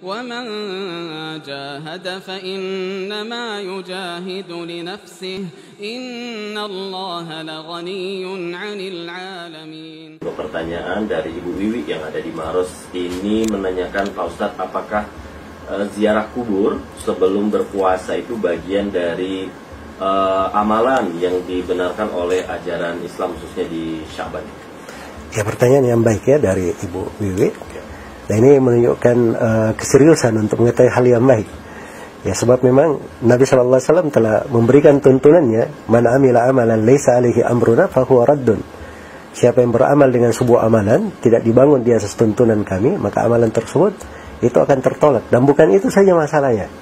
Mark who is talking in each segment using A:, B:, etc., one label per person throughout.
A: ومن جاهد فإنما يجاهد لنفسه إن الله لغني عن العالمين.
B: Pertanyaan dari Ibu Wiwi yang ada di Maros ini menanyakan, Pak Ustadz, apakah ziarah kubur sebelum berpuasa itu bagian dari amalan yang dibenarkan oleh ajaran Islam khususnya di Syaban?
C: Ya, pertanyaan yang baik ya dari Ibu Wiwi. Nah, ini menunjukkan keseriusan untuk mengetahui hal yang baik. Ya, sebab memang Nabi SAW telah memberikan tuntunannya, man amila amalan laisa alaihi amruna fahuwa raddun. Siapa yang beramal dengan sebuah amalan tidak dibangun di atas tuntunan kami, maka amalan tersebut itu akan tertolak. Dan bukan itu saja masalahnya.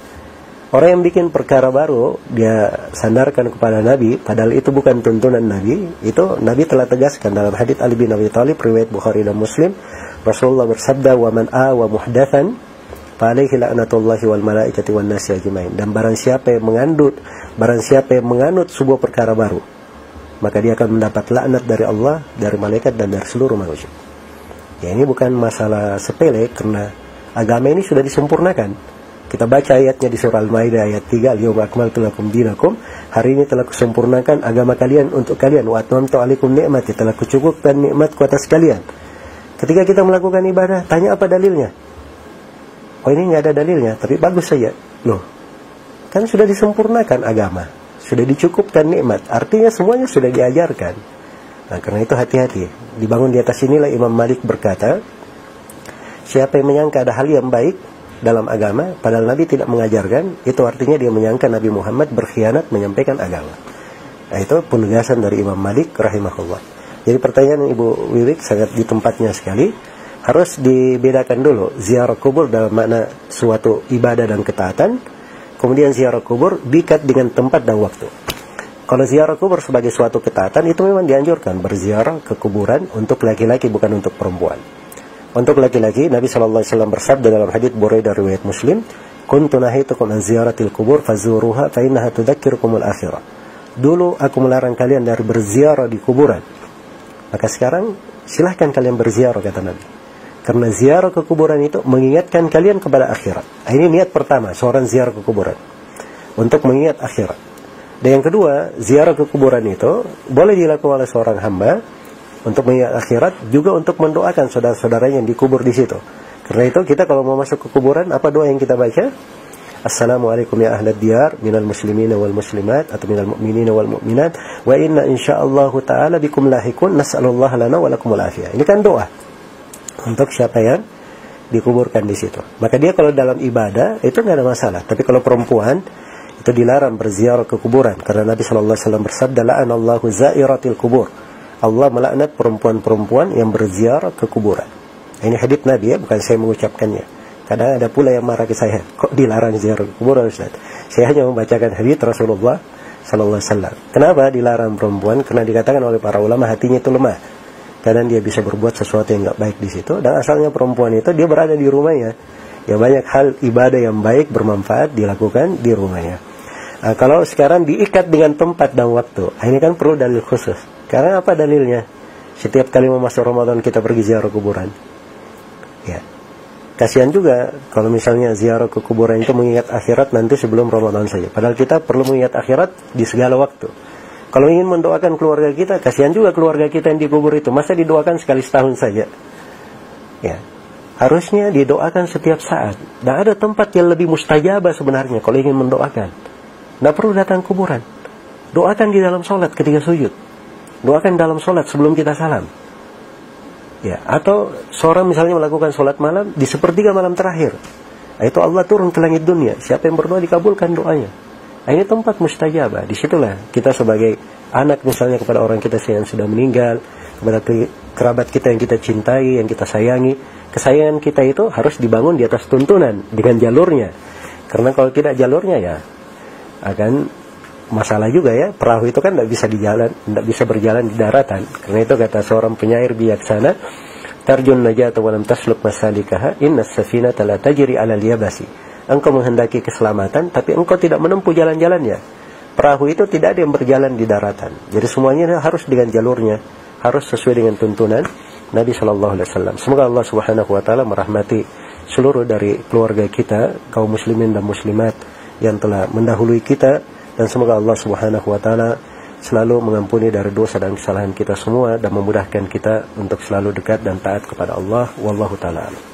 C: Orang yang bikin perkara baru dia sandarkan kepada Nabi, padahal itu bukan tuntunan Nabi. Itu Nabi telah tegaskan dalam hadits Ali bin Abi Thalib riwayat Bukhari dan Muslim. Rasulullah bersabda, wa man awa muhdatsan fa alaihi la'natullahi wal malaikati wan nasi ajmain. Dan barang siapa yang menganut sebuah perkara baru, maka dia akan mendapat laknat dari Allah, dari malaikat dan dari seluruh manusia. Ya, ini bukan masalah sepele karena agama ini sudah disempurnakan. Kita baca ayatnya di surah Al-Maidah ayat 3, al-yawma akmaltu lakum dinakum. Hari ini telah kusempurnakan agama kalian untuk kalian. Wa atmamtu alaikum ni'mati, telah kucukupkan nikmatku atas kalian. Ketika kita melakukan ibadah, tanya apa dalilnya? Oh, ini nggak ada dalilnya, tapi bagus saja. Loh, kan sudah disempurnakan agama, sudah dicukupkan nikmat. Artinya semuanya sudah diajarkan. Nah, karena itu hati-hati. Dibangun di atas inilah Imam Malik berkata, siapa yang menyangka ada hal yang baik dalam agama, padahal Nabi tidak mengajarkan, itu artinya dia menyangka Nabi Muhammad berkhianat menyampaikan agama. Nah, itu penegasan dari Imam Malik rahimahullah. Jadi pertanyaan Ibu Wiwi sangat di tempatnya sekali. Harus dibedakan dulu ziarah kubur dalam makna suatu ibadah dan ketaatan, kemudian ziarah kubur diikat dengan tempat dan waktu. Kalau ziarah kubur sebagai suatu ketaatan, itu memang dianjurkan berziarah ke kuburan untuk laki-laki, bukan untuk perempuan. Untuk laki-laki, Nabi SAW bersabda dalam hadits Buraidah riwayat Muslim, kuntu nahitukum an ziyaratil kubur fazuruha fa innaha tudzakirukumul akhirah. Dulu aku melarang kalian dari berziarah di kuburan, maka sekarang silahkan kalian berziarah, kata Nabi. Karena ziarah ke kuburan itu mengingatkan kalian kepada akhirat. Ini niat pertama, seorang ziarah ke kuburan, untuk mengingat akhirat. Dan yang kedua, ziarah ke kuburan itu boleh dilakukan oleh seorang hamba untuk mengingat akhirat, juga untuk mendoakan saudara-saudaranya yang dikubur di situ. Karena itu kita kalau mau masuk ke kuburan, apa doa yang kita baca? Assalamualaikum ya ahlad diyar minal muslimina wal muslimat atau minal mu'minina wal mu'minat wa inna insyaallahu ta'ala bikum lahikun nas'alullaha lana wa lakumul afiyah. Ini kan doa untuk siapa yang dikuburkan di situ. Maka dia kalau dalam ibadah itu nggak ada masalah. Tapi kalau perempuan itu dilarang berziarah ke kuburan, karena Nabi SAW bersabda, la'anallahu za'iratil kubur. Allah melaknat perempuan-perempuan yang berziarah ke kuburan. Ini hadits Nabi ya, bukan saya mengucapkannya. Kadang ada pula yang marah ke saya, kok dilarang ziarah kuburan, Ustaz? Saya hanya membacakan hadits Rasulullah SAW. Kenapa dilarang perempuan? Karena dikatakan oleh para ulama hatinya itu lemah. Kadang dia bisa berbuat sesuatu yang nggak baik di situ. Dan asalnya perempuan itu dia berada di rumahnya. Ya, banyak hal ibadah yang baik bermanfaat dilakukan di rumahnya. Kalau sekarang diikat dengan tempat dan waktu, ini kan perlu dalil khusus. Karena apa dalilnya? Setiap kali mau masuk Ramadan kita pergi ziarah kuburan. Ya. Kasihan juga kalau misalnya ziarah ke kuburan itu mengingat akhirat nanti sebelum Ramadan saja. Padahal kita perlu mengingat akhirat di segala waktu. Kalau ingin mendoakan keluarga kita, kasihan juga keluarga kita yang dikubur itu. Masa didoakan sekali setahun saja? Ya, harusnya didoakan setiap saat. Dan ada tempat yang lebih mustajabah sebenarnya kalau ingin mendoakan. Tidak perlu datang kuburan. Doakan di dalam sholat ketika sujud. Doakan dalam sholat sebelum kita salam. Ya, atau seorang misalnya melakukan sholat malam di sepertiga malam terakhir. Nah, itu Allah turun ke langit dunia. Siapa yang berdoa dikabulkan doanya. Nah, ini tempat mustajabah. Disitulah kita sebagai anak misalnya kepada orang kita yang sudah meninggal, kepada kerabat kita yang kita cintai, yang kita sayangi. Kesayangan kita itu harus dibangun di atas tuntunan dengan jalurnya. Karena kalau tidak jalurnya ya akan masalah juga ya. Perahu itu kan tidak bisa berjalan di daratan. Karena itu kata seorang penyair bijaksana, tarjun najata wa lam tasluk masalikaha innas safinata la tajri 'ala al-yabasi. Engkau menghendaki keselamatan tapi engkau tidak menempuh jalan-jalannya. Perahu itu tidak ada yang berjalan di daratan. Jadi semuanya harus dengan jalurnya, harus sesuai dengan tuntunan Nabi SAW. Semoga Allah Subhanahu wa taala merahmati seluruh dari keluarga kita, kaum muslimin dan muslimat yang telah mendahului kita, dan semoga Allah Subhanahu wa taala selalu mengampuni dari dosa dan kesalahan kita semua dan memudahkan kita untuk selalu dekat dan taat kepada Allah. Wallahu taala.